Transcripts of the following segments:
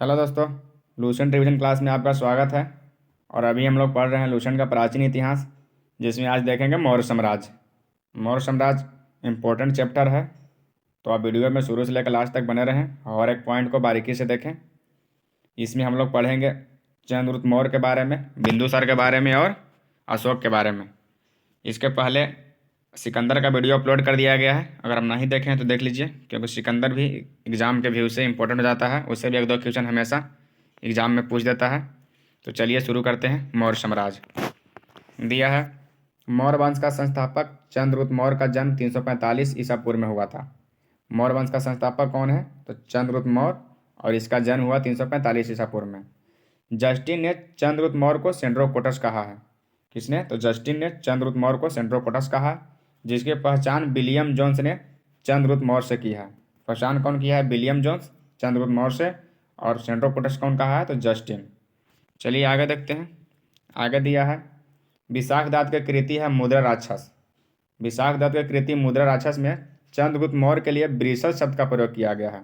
Hello दोस्तों। Lucent revision class में आपका स्वागत है। और अभी हम लोग पढ़ रहे हैं लूसेंट का प्राचीन इतिहास, जिसमें आज देखेंगे मौर्य साम्राज्य। मौर्य साम्राज्य इम्पोर्टेंट चैप्टर है, तो आप वीडियो में शुरू से लेकर लास्ट तक बने रहें और एक पॉइंट को बारीकी से देखें। इसमें हम लोग पढ़ेंगे चंद्रगुप्त मौर्य के बारे में, बिंदुसार के बारे में और अशोक के बारे में। इसके पहले सिकंदर का वीडियो अपलोड कर दिया गया है, अगर आप नहीं देखें तो देख लीजिए, क्योंकि सिकंदर भी एग्ज़ाम के व्यू से इंपॉर्टेंट हो जाता है। उससे भी एक दो क्वेश्चन हमेशा एग्ज़ाम में पूछ देता है। तो चलिए शुरू करते हैं। मौर्य साम्राज्य दिया है। मौर्य वंश का संस्थापक चंद्रगुप्त मौर्य का जन्म 345 ईसा पूर्व में हुआ था। मौर्य वंश का संस्थापक कौन है? तो चंद्रगुप्त मौर्य, और इसका जन्म हुआ 345 ईसा पूर्व में। जस्टिन ने चंद्रगुप्त मौर्य को सेंड्रोकोटस कहा है। किसने? तो जस्टिन ने चंद्रगुप्त मौर्य को सेंड्रोकोटस कहा है, जिसकी पहचान विलियम जोन्स ने चंद्रगुप्त मौर्य से की है। पहचान कौन किया है? विलियम जोन्स चंद्रगुप्त मौर्य से। और सेंड्रोकोटस कौन कहा है? तो जस्टिन। चलिए आगे देखते हैं। आगे दिया है विशाख दत्त की कृति है मुद्रा राक्षस। विशाख दत्त की कृति मुद्रा राक्षस में चंद्रगुप्त मौर्य के लिए ब्रिसल शब्द का प्रयोग किया गया है।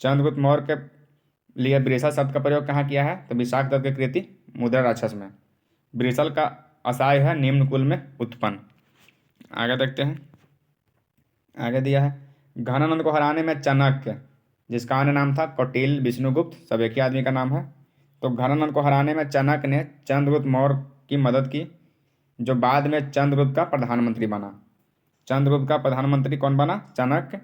चंद्रगुप्त मौर्य के लिए ब्रिसल शब्द का प्रयोग कहाँ किया है? तो विशाख दत्त की कृति मुद्रा राक्षस में। ब्रिसल का असाय है निम्न कुल में उत्पन्न। आगे देखते हैं। आगे दिया है घनानंद को हराने में चाणक्य, जिसका अन्य नाम था कौटिल्य विष्णुगुप्त, सब एक ही आदमी का नाम है। तो घनानंद को हराने में चाणक्य ने चंद्रगुप्त मौर्य की मदद की, जो बाद में चंद्रगुप्त का प्रधानमंत्री बना। चंद्रगुप्त का प्रधानमंत्री कौन बना? चाणक्य।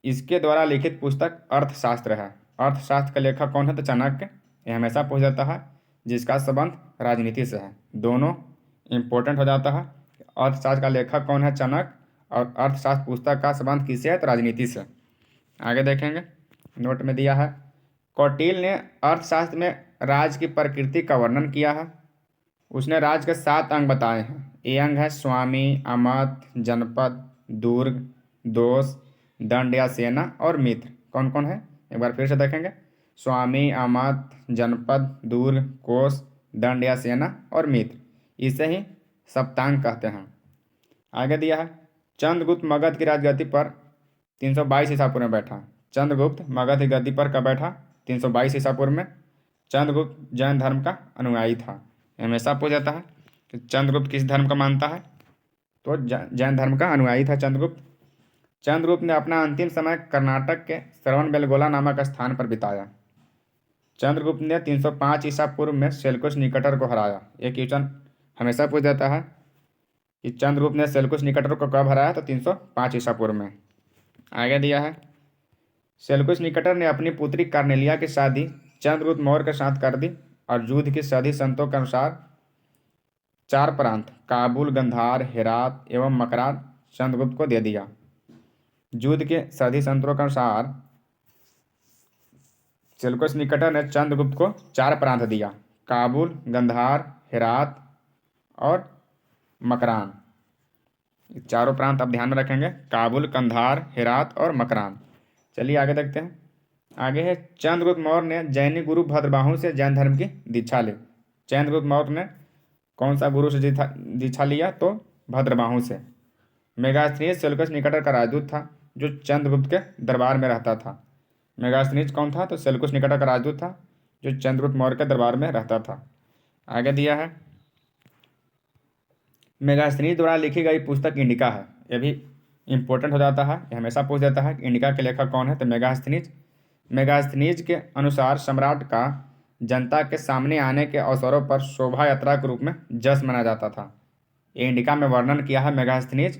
इसके द्वारा लिखित पुस्तक अर्थशास्त्र है। अर्थशास्त्र का लेखक कौन है? तो चाणक्य। ये हमेशा पूछ जाता है, जिसका संबंध राजनीति से है। दोनों इंपॉर्टेंट हो जाता है। अर्थशास्त्र का लेखक कौन है? चाणक्य। और अर्थशास्त्र पुस्तक का संबंध किससे है? तो राजनीति से। आगे देखेंगे। नोट में दिया है कौटिल्य ने अर्थशास्त्र में राज की प्रकृति का वर्णन किया है। उसने राज के 7 अंग बताए हैं। ये अंग है स्वामी, अमात्य, जनपद, दुर्ग, दोष, दंड या सेना और मित्र। कौन कौन है? एक बार फिर से देखेंगे। स्वामी, अमात्य, जनपद, दुर्ग, कोष, दंड या सेना और मित्र। इसे ही सप्तांग कहते हैं। आगे दिया है चंद्रगुप्त मगध की राजगद्दी पर 322 ईसा पूर्व में बैठा। चंद्रगुप्त मगध की गद्दी पर कब बैठा? 322 ईसा पूर्व में। चंद्रगुप्त जैन धर्म का अनुयायी था। हमेशा पूछ जाता है कि चंद्रगुप्त किस धर्म का मानता है? तो जैन धर्म का अनुयायी था चंद्रगुप्त। चंद्रगुप्त ने अपना अंतिम समय कर्नाटक के श्रवणबेलगोला नामक स्थान पर बिताया। चंद्रगुप्त ने 305 ईसा पूर्व में सेल्युकस निकटर को हराया। एक क्वेश्चन हमेशा पूछ जाता है कि चंद्रगुप्त ने सेल्युकस निकटर को कब हराया? तो 305 ईसा पूर्व में। आगे दिया है सेल्युकस निकटर ने अपनी पुत्री कार्नेलिया की शादी चंद्रगुप्त मौर्य के साथ कर दी, और युद्ध की सदी संतों के अनुसार 4 प्रांत काबुल, गंधार, हेरात एवं मकरान चंद्रगुप्त को दे दिया। युद्ध के सदी संतों के अनुसार सेल्युकस निकटर ने चंद्रगुप्त को 4 प्रांत दिया: काबुल, गंधार, हेरात और मकरान। चारों प्रांत आप ध्यान में रखेंगे: काबुल, कंधार, हेरात और मकरान। चलिए आगे देखते हैं। आगे है चंद्रगुप्त मौर्य ने जैनी गुरु भद्रबाहु से जैन धर्म की दीक्षा ली। चंद्रगुप्त मौर्य ने कौन सा गुरु से दीक्षा लिया? तो भद्रबाहु से। मेगास्थनीज सेल्युकस निकटर का राजदूत था, जो चंद्रगुप्त के दरबार में रहता था। मेगास्थनीज कौन था? तो सेल्युकस निकटर का राजदूत था, जो चंद्रगुप्त मौर्य के दरबार में रहता था। आगे दिया है मेगास्थनीज द्वारा लिखी गई पुस्तक इंडिका है। यह भी इंपॉर्टेंट हो जाता है, ये हमेशा पूछ जाता है कि इंडिका के लेखक कौन है? तो मेगास्थनीज। मेगास्थनीज के अनुसार सम्राट का जनता के सामने आने के अवसरों पर शोभा यात्रा के रूप में जश्न मनाया जाता था। ये इंडिका में वर्णन किया है मेगास्थनीज।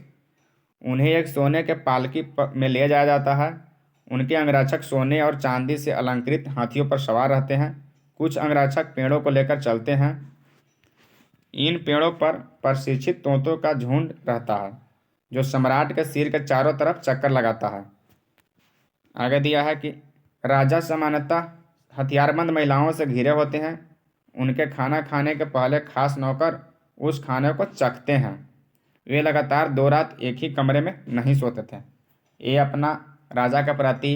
उन्हें एक सोने के पालकी में ले जाया जाता है। उनके अंगरक्षक सोने और चांदी से अलंकृत हाथियों पर सवार रहते हैं। कुछ अंगरक्षक पेड़ों को लेकर चलते हैं। इन पेड़ों पर प्रशिक्षित तोतों का झुंड रहता है, जो सम्राट के सिर के चारों तरफ चक्कर लगाता है। आगे दिया है कि राजा सामान्यतः हथियारबंद महिलाओं से घिरे होते हैं। उनके खाना खाने के पहले खास नौकर उस खाने को चखते हैं। वे लगातार 2 रात एक ही कमरे में नहीं सोते थे। ये अपना राजा के प्रति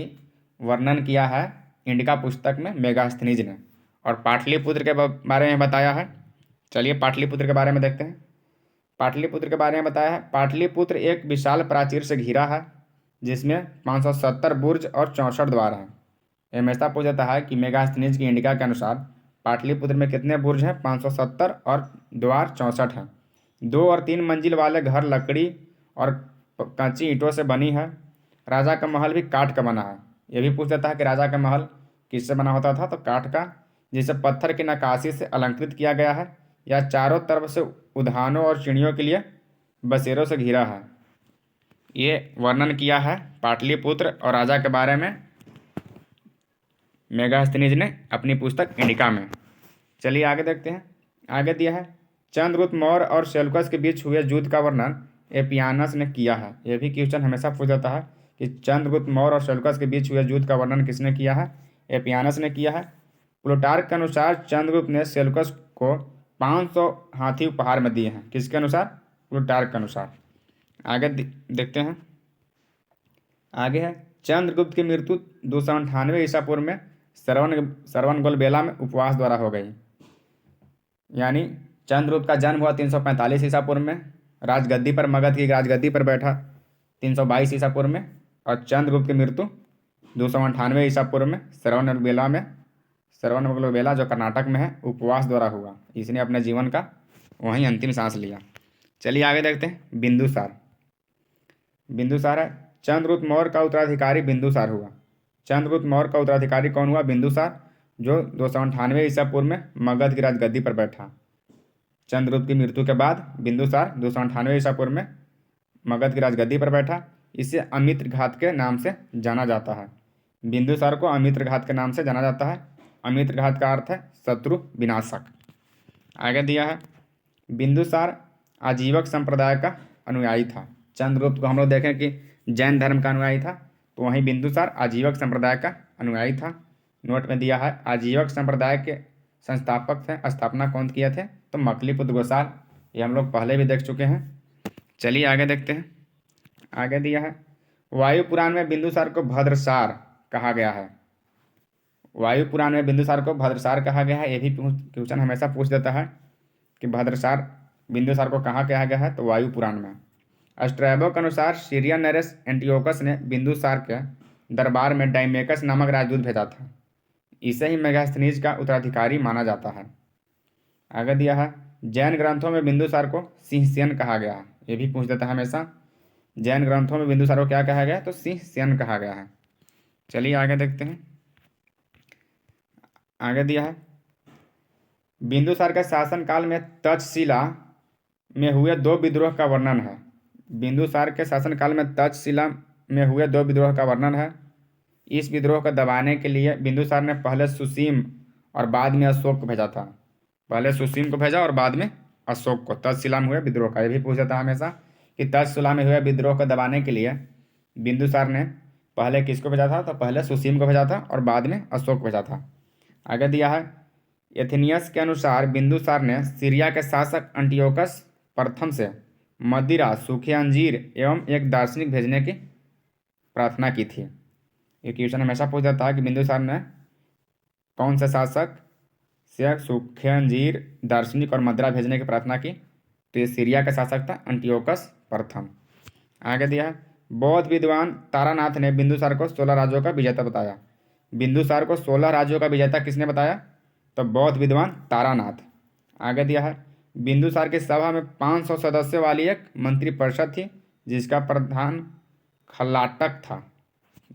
वर्णन किया है इंडिका पुस्तक में मेगास्थनीज ने। और पाटलिपुत्र के बारे में बताया है। चलिए पाटलिपुत्र के बारे में देखते हैं। पाटलिपुत्र के बारे में बताया है पाटलिपुत्र एक विशाल प्राचीर से घिरा है, जिसमें 570 बुर्ज और 64 द्वार हैं। ये हमेशा पूछ जाता है कि मेगास्थनीज की इंडिका के अनुसार पाटलिपुत्र में कितने बुर्ज हैं? 570 और द्वार 64 हैं। 2 और 3 मंजिल वाले घर लकड़ी और कच्ची ईंटों से बनी है। राजा का महल भी काठ का बना है। ये भी पूछ जाता है कि राजा का महल किससे बना होता था? तो काठ का, जिसे पत्थर की नक्काशी से अलंकृत किया गया है, या चारों तरफ से उद्यानों और चिड़ियों के लिए बसेरों से घिरा है। ये वर्णन किया है पाटलिपुत्र और राजा के बारे में मेगास्थनीज ने अपनी पुस्तक इंडिका में। चलिए आगे देखते हैं। आगे दिया है चंद्रगुप्त मौर्य और सेल्यूकस के बीच हुए युद्ध का वर्णन एपियानस ने किया है। यह भी क्वेश्चन हमेशा पूछ जाता है कि चंद्रगुप्त मौर्य और सेल्यूकस के बीच हुए युद्ध का वर्णन किसने किया है? एपियानस ने किया है। प्लूटार्क के अनुसार चंद्रगुप्त ने सेल्यूकस को 500 हाथी उपहार में दिए हैं। किसके अनुसार? प्लूटार्क के अनुसार। आगे देखते हैं। आगे है चंद्रगुप्त की मृत्यु 298 ईसा पूर्व में श्रवणबेलगोला में उपवास द्वारा हो गई। यानी चंद्रगुप्त का जन्म हुआ 345 ईसा पूर्व में, राजगद्दी पर, मगध की राजगद्दी पर बैठा 322 ईसा पूर्व में, और चंद्रगुप्त की मृत्यु 298 ईसा पूर्व में श्रवणबेलगोला जो कर्नाटक में है, उपवास द्वारा हुआ। इसने अपने जीवन का वहीं अंतिम सांस लिया। चलिए आगे देखते हैं। बिंदुसार है चंद्रगुप्त मौर्य का उत्तराधिकारी बिंदुसार हुआ। चंद्रगुप्त मौर्य का उत्तराधिकारी कौन हुआ? बिंदुसार, जो 298 ईसा पूर्व में मगध की राजगद्दी पर बैठा। चंद्रगुप्त की मृत्यु के बाद बिंदुसार 298 ईसा पूर्व में मगध की राजगद्दी पर बैठा। इसे अमित्रघात के नाम से जाना जाता है। बिंदुसार को अमित्रघात के नाम से जाना जाता है। अमित्रघात का अर्थ है शत्रु विनाशक। आगे दिया है बिंदुसार आजीवक संप्रदाय का अनुयायी था। चंद्रगुप्त को हम लोग देखें कि जैन धर्म का अनुयायी था, तो वहीं बिंदुसार आजीवक संप्रदाय का अनुयायी था। नोट में दिया है आजीवक संप्रदाय के संस्थापक थे, स्थापना कौन किए थे? तो मकलीपुत्र गोसाल। ये हम लोग पहले भी देख चुके हैं। चलिए आगे देखते हैं। आगे दिया है वायु पुराण में बिंदुसार को भद्रसार कहा गया है। वायु पुराण में बिंदुसार को भद्रसार कहा गया है। ये भी क्वेश्चन हमेशा पूछ देता है कि बिंदुसार को कहाँ कहा गया है? तो वायु पुराण में। स्ट्रैबो के अनुसार सीरियन नरेश एंटियोकस ने बिंदुसार के दरबार में डाइमेकस नामक राजदूत भेजा था। इसे ही मेगास्थनीज का उत्तराधिकारी माना जाता है। आगे दिया है जैन ग्रंथों में बिंदुसार को सिंहसेन कहा गया है। ये भी पूछ देता है हमेशा। जैन ग्रंथों में बिंदुसार को क्या कहा गया? तो सिंहसेन कहा गया है। चलिए आगे देखते हैं। आगे दिया है बिंदुसार के शासनकाल में तक्षशिला में हुए 2 विद्रोह का वर्णन है। बिंदुसार के शासनकाल में तक्षशिला में हुए 2 विद्रोह का वर्णन है। इस विद्रोह को दबाने के लिए बिंदुसार ने पहले सुसीम और बाद में अशोक को भेजा था। पहले सुसीम को भेजा और बाद में अशोक को। तक्षशिला में हुए विद्रोह का, ये भी पूछ जाता है हमेशा कि तक्षशिला में हुए विद्रोह को दबाने के लिए बिंदुसार ने पहले किसको भेजा था? तो पहले सुसीम को भेजा था और बाद में अशोक भेजा था। आगे दिया है एथेनियस के अनुसार बिंदुसार ने सीरिया के शासक एंटियोकस प्रथम से मदिरा, सूखे अंजीर एवं एक दार्शनिक भेजने की प्रार्थना की थी। ये क्वेश्चन हमेशा पूछ जाता है कि बिंदुसार ने कौन से शासक से सूखे अंजीर, दार्शनिक और मदिरा भेजने की प्रार्थना की? तो ये सीरिया का शासक था एंटियोकस प्रथम। आगे दिया है बौद्ध विद्वान तारानाथ ने बिंदुसार को 16 राज्यों का विजेता बताया। बिंदुसार को 16 राज्यों का विजेता किसने बताया? तो बौद्ध विद्वान तारानाथ। आगे दिया है बिंदुसार की सभा में 500 सदस्यों वाली एक मंत्रिपरिषद थी, जिसका प्रधान खलाटक था।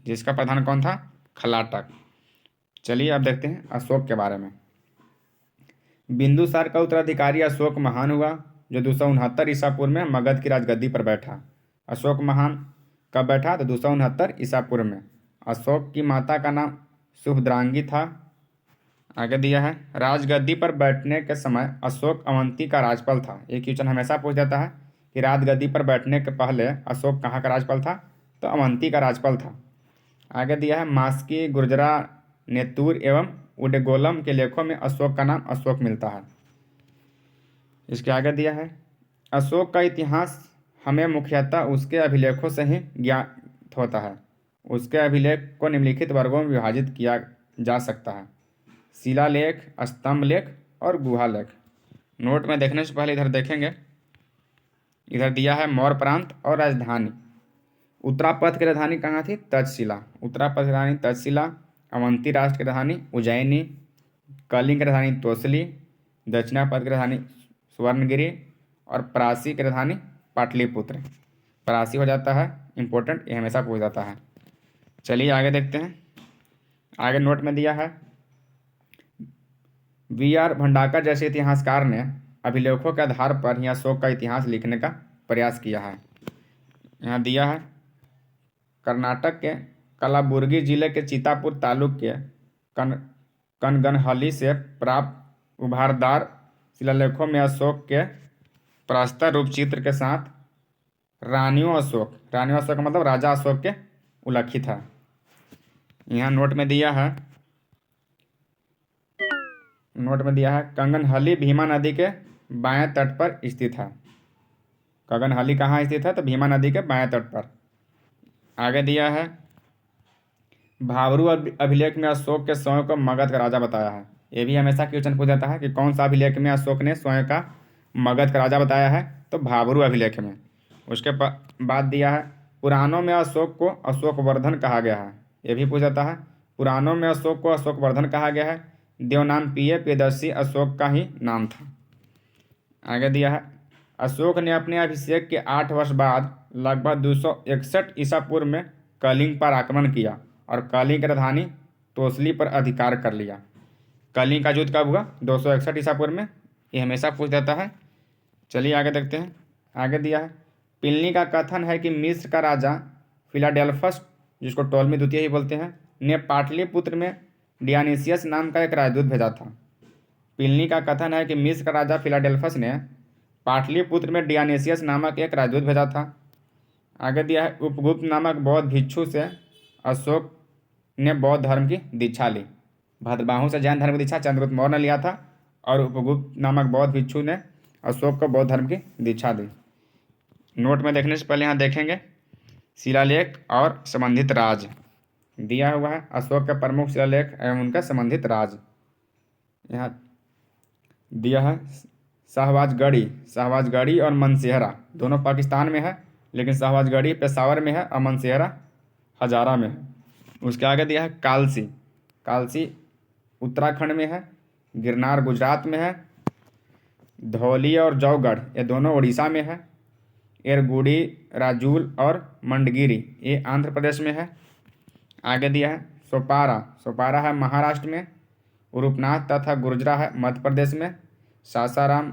जिसका प्रधान कौन था? खलाटक। चलिए अब देखते हैं अशोक के बारे में। बिंदुसार का उत्तराधिकारी अशोक महान हुआ, जो 269 ईसा पूर्व में मगध की राजगद्दी पर बैठा। अशोक महान कब बैठा? तो 269 ईसा पूर्व में। अशोक की माता का नाम सुभद्रांगी था। आगे दिया है राजगद्दी पर बैठने के समय अशोक अवंती का राज्यपाल था। ये क्वेश्चन हमेशा पूछ जाता है कि राजगद्दी पर बैठने के पहले अशोक कहाँ का राज्यपाल था? तो अवंती का राज्यपाल था। आगे दिया है मास्की, गुर्जरा, नेतूर एवं उडेगोलम के लेखों में अशोक का नाम अशोक मिलता है। इसके आगे दिया है अशोक का इतिहास हमें मुख्यतः उसके अभिलेखों से ही ज्ञात होता है। उसके अभिलेख को निम्नलिखित वर्गों में विभाजित किया जा सकता है: शिलालेख, स्तंभ लेख और गुहा लेख। नोट में देखने से पहले इधर देखेंगे। इधर दिया है मौर्य प्रांत और राजधानी। उत्तरापथ की राजधानी कहाँ थी? तक्षशिला। उत्तरापथ की राजधानी तक्षशिला। अवंती राष्ट्र की राजधानी उज्जैनी, कलिंग की राजधानी तोसली, दक्षिणापथ की राजधानी स्वर्णगिरी और प्राची की राजधानी पाटलिपुत्र। प्राची हो जाता है इंपॉर्टेंट, ये हमेशा पूछ जाता है। चलिए आगे देखते हैं। आगे नोट में दिया है, V.R. भंडाकर जैसे इतिहासकार ने अभिलेखों के आधार पर ही अशोक का इतिहास लिखने का प्रयास किया है। यहाँ दिया है, कर्नाटक के कलाबुर्गी जिले के चितापुर तालुक के कनगनहली से प्राप्त उभारदार शिलालेखों में अशोक के प्रस्तर रूप चित्र के साथ रानियों अशोक का मतलब राजा अशोक के उल्लिखित है। यहाँ नोट में दिया है कंगनहली भीमा नदी के बाएं तट पर स्थित है। कंगनहली कहाँ स्थित है? तो भीमा नदी के बाएं तट पर। आगे दिया है, भाबरू अभिलेख में अशोक के स्वयं को मगध का राजा बताया है। ये भी हमेशा क्वेश्चन पूछ जाता है कि कौन सा अभिलेख में अशोक ने स्वयं का मगध का राजा बताया है? तो भाबरू अभिलेख में। उसके बाद दिया है, पुराणों में अशोक को अशोकवर्धन कहा गया है। ये भी पूछ जाता है, पुराणों में अशोक को अशोकवर्धन कहा गया है। देवनाम प्रियदर्शी अशोक का ही नाम था। आगे दिया है, अशोक ने अपने अभिषेक के 8 वर्ष बाद लगभग 261 ईसा पूर्व में कलिंग पर आक्रमण किया और कलिंग की राजधानी तोसली पर अधिकार कर लिया। कलिंग का युद्ध कब हुआ? 261 ईसा पूर्व में। ये हमेशा पूछ जाता है। चलिए आगे देखते हैं। आगे दिया है, प्लिनी का कथन है कि मिस्र का राजा फिलाडेल्फस, जिसको टोलमी द्वितीय ही बोलते हैं, ने पाटलिपुत्र में डियानिसियस नाम का एक राजदूत भेजा था। प्लिनी का कथन है कि मिस्र का राजा फिलाडेल्फस ने पाटलिपुत्र में डियानिसियस नामक एक राजदूत भेजा था। आगे दिया है, उपगुप्त नामक बौद्ध भिक्षु से अशोक ने बौद्ध धर्म की दीक्षा ली। भद्रबाहु से जैन धर्म की दीक्षा चंद्रगुप्त मौर्य ने लिया था और उपगुप्त नामक बौद्ध भिक्षु ने अशोक को बौद्ध धर्म की दीक्षा दी। नोट में देखने से पहले यहाँ देखेंगे शिलालेख और संबंधित राज दिया हुआ है। अशोक के प्रमुख शिलालेख एवं उनका संबंधित राज यहाँ दिया है। शाहबाजगढ़ी और मनसेहरा दोनों पाकिस्तान में है, लेकिन शाहबाजगढ़ी पेशावर में है और मनसेहरा हजारा में है। उसके आगे दिया है कालसी उत्तराखंड में है, गिरनार गुजरात में है, धौली और जौगढ़ ये दोनों उड़ीसा में है, एरगुडी, राजूल और मंडगिरी ये आंध्र प्रदेश में है। आगे दिया है, सोपारा है महाराष्ट्र में, रूपनाथ तथा गुर्जरा है मध्य प्रदेश में, सासाराम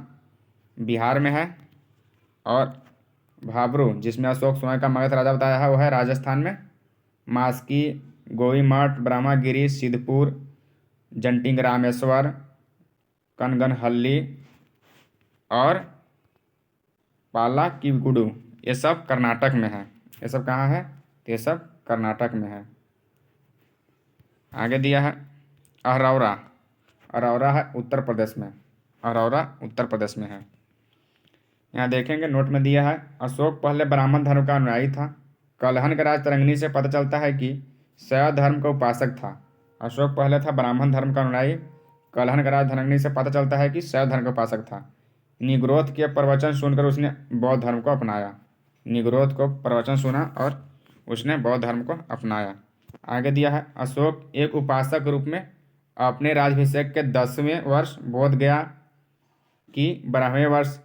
बिहार में है और भाबरू, जिसमें अशोक स्वयं का मगध राजा बताया है, वह है राजस्थान में। मास्की, गोईमठ, ब्रह्मगिरी, सिद्धपुर, जंटिंग रामेश्वर, कनगनहल्ली और पालाकिगुडू ये सब कर्नाटक में है। ये सब कहाँ है? ये सब कर्नाटक में है। आगे दिया है अरौरा है उत्तर प्रदेश में। अरौरा उत्तर प्रदेश में है। यहाँ देखेंगे नोट में दिया है, अशोक पहले ब्राह्मण धर्म का अनुयायी था। कलहन के राज तरंगिणी से पता चलता है कि शैव धर्म का उपासक था। अशोक पहले था ब्राह्मण धर्म का अनुयायी। कलहन के राज तरंगिणी से पता चलता है कि शैव धर्म का उपासक था। निग्रोध के प्रवचन सुनकर उसने बौद्ध धर्म को अपनाया। निग्रोध को प्रवचन सुना और उसने बौद्ध धर्म को अपनाया। आगे दिया है, अशोक एक उपासक रूप में अपने राज्याभिषेक के 10वें वर्ष बोध गया की, 12वें वर्ष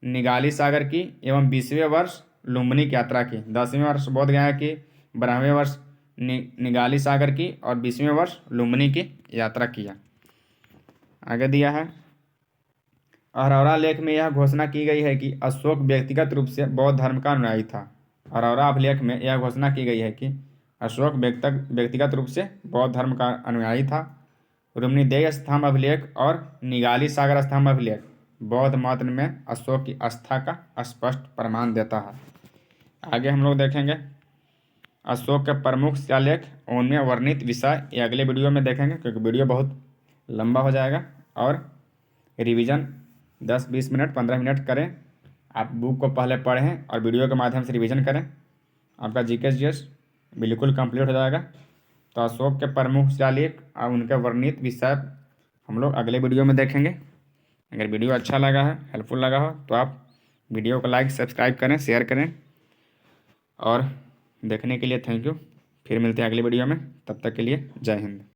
निगाली सागर की एवं 20वें वर्ष लुम्बिनी की यात्रा की। 10वें वर्ष बोध गया की, 12वें वर्ष निगाली सागर की और 20वें वर्ष लुम्बिनी की यात्रा किया। आगे दिया है, अरौरा लेख में यह घोषणा की गई है कि अशोक व्यक्तिगत रूप से बौद्ध धर्म का अनुयायी था। अरौरा अभिलेख में यह घोषणा की गई है कि अशोक व्यक्तिगत रूप से बौद्ध धर्म का अनुयायी था। रुक्मिणीदेह स्तंभ अभिलेख और निगाली सागर स्तंभ अभिलेख बौद्ध मत में अशोक की आस्था का स्पष्ट प्रमाण देता है। आगे हम लोग देखेंगे अशोक के प्रमुख शिलालेख उनमें वर्णित विषय। ये अगले वीडियो में देखेंगे क्योंकि वीडियो बहुत लंबा हो जाएगा। और रिवीजन 10-20 मिनट 15 मिनट करें। आप बुक को पहले पढ़ें और वीडियो के माध्यम से रिवीजन करें। आपका GK बिल्कुल कंप्लीट हो जाएगा। तो अशोक के प्रमुख शिलालेख और उनके वर्णित विषय हम लोग अगले वीडियो में देखेंगे। अगर वीडियो अच्छा लगा है, हेल्पफुल लगा हो, तो आप वीडियो को लाइक सब्सक्राइब करें, शेयर करें। और देखने के लिए थैंक यू। फिर मिलते हैं अगले वीडियो में। तब तक के लिए जय हिंद।